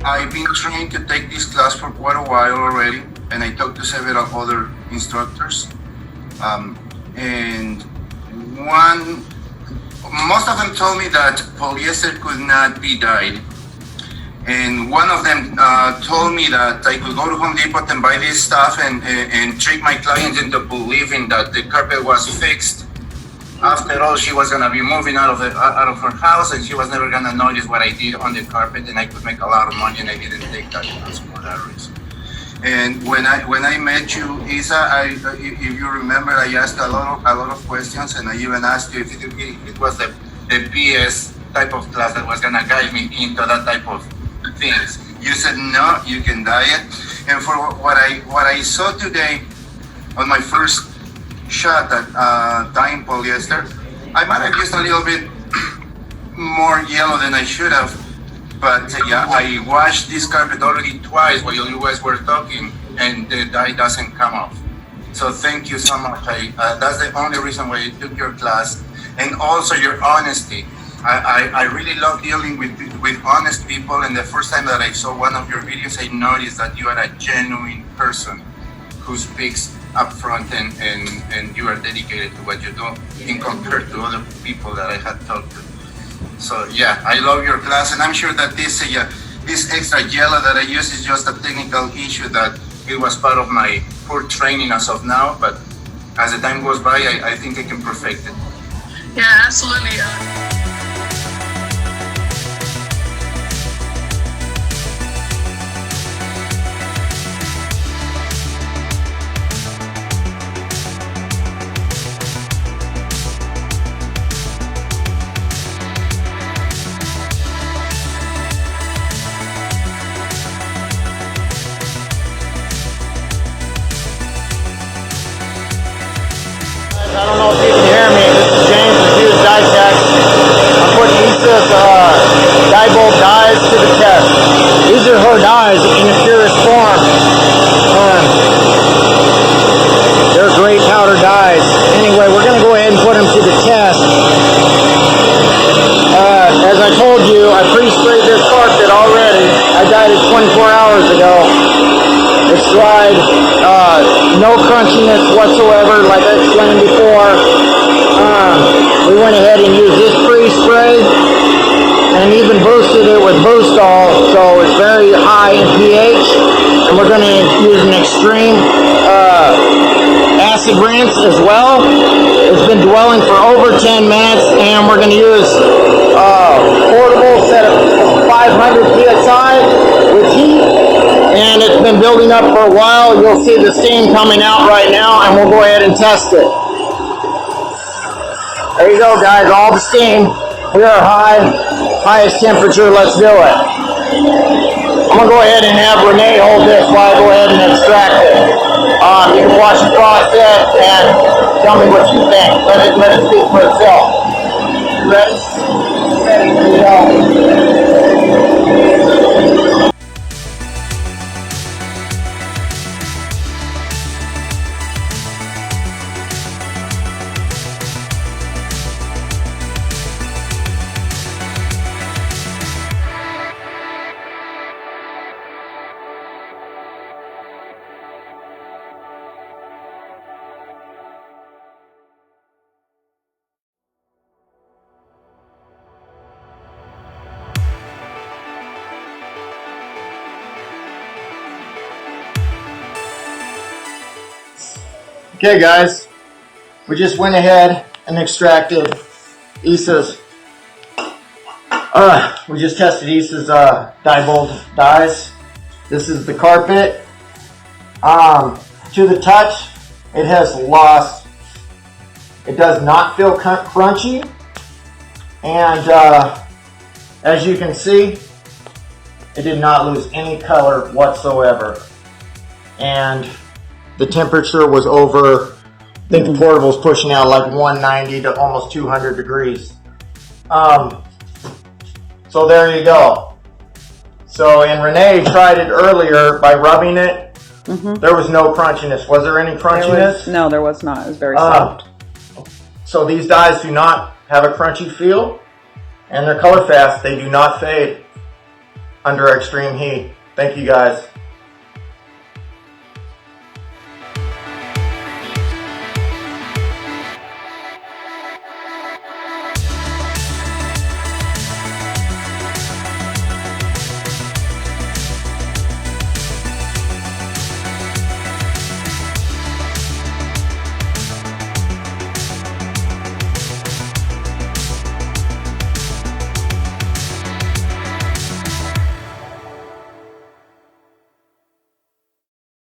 I've been trying to take this class for quite a while already, and I talked to several other instructors. And most of them told me that polyester could not be dyed. And one of them told me that I could go to Home Depot and buy this stuff and trick my clients into believing that the carpet was fixed. After all, she was gonna be moving out of her house, and she was never gonna notice what I did on the carpet, and I could make a lot of money, and I didn't take that class for that reason. And when I met you, Isa, if you remember, I asked a lot of questions, and I even asked you if it was the BS type of class that was gonna guide me into that type of things. You said no, you can dye it. And for what I saw today on my first shot at dyeing polyester, I might have used a little bit more yellow than I should have. But yeah, I washed this carpet already twice while you guys were talking, and the dye doesn't come off. So thank you so much. That's the only reason why I took your class, and also your honesty. I really love dealing with honest people, and the first time that I saw one of your videos, I noticed that you are a genuine person who speaks up front and you are dedicated to what you do in compared to other people that I had talked to. So yeah, I love your class, and I'm sure that this extra yellow that I use is just a technical issue that it was part of my poor training as of now, but as the time goes by, I think I can perfect it. Yeah, absolutely. I don't know if you can hear me. This is James with Hughes Dye Tech. I'm putting Isa's dye bulb dyes to the test. These are her dyes in the purest form. They're great powder dyes. Anyway, we're going to go ahead and put them to the test. As I told you, I pre-sprayed this carpet already. I dyed it 24 hours ago. It's dried, no crunchiness whatsoever, like I explained before. We went ahead and used this pre-spray and even boosted it with Boost All, so it's very high in pH. And we're going to use an extreme acid rinse as well. It's been dwelling for over 10 minutes, and we're going to use portable set of 500 psi with heat. And it's been building up for a while. You'll see the steam coming out right now, and we'll go ahead and test it. There you go, guys, all the steam. We are highest temperature. Let's do it. I'm going to go ahead and have Renee hold this while I go ahead and extract it. You can watch the process and tell me what you think. Let it speak for itself. You ready? Ready. Here we go. Okay, guys, we just went ahead and extracted Isa's, we just tested Isa's dye bulb dyes. This is the carpet. To the touch, it has lost, it does not feel crunchy, and as you can see, it did not lose any color whatsoever. And the temperature was over, I think the portable was pushing out like 190 to almost 200 degrees. So there you go. So, and Renee tried it earlier by rubbing it. There was no crunchiness. Was there any crunchiness? No, there was not. It was very soft. So these dyes do not have a crunchy feel, and they're color fast. They do not fade. under extreme heat. Thank you guys.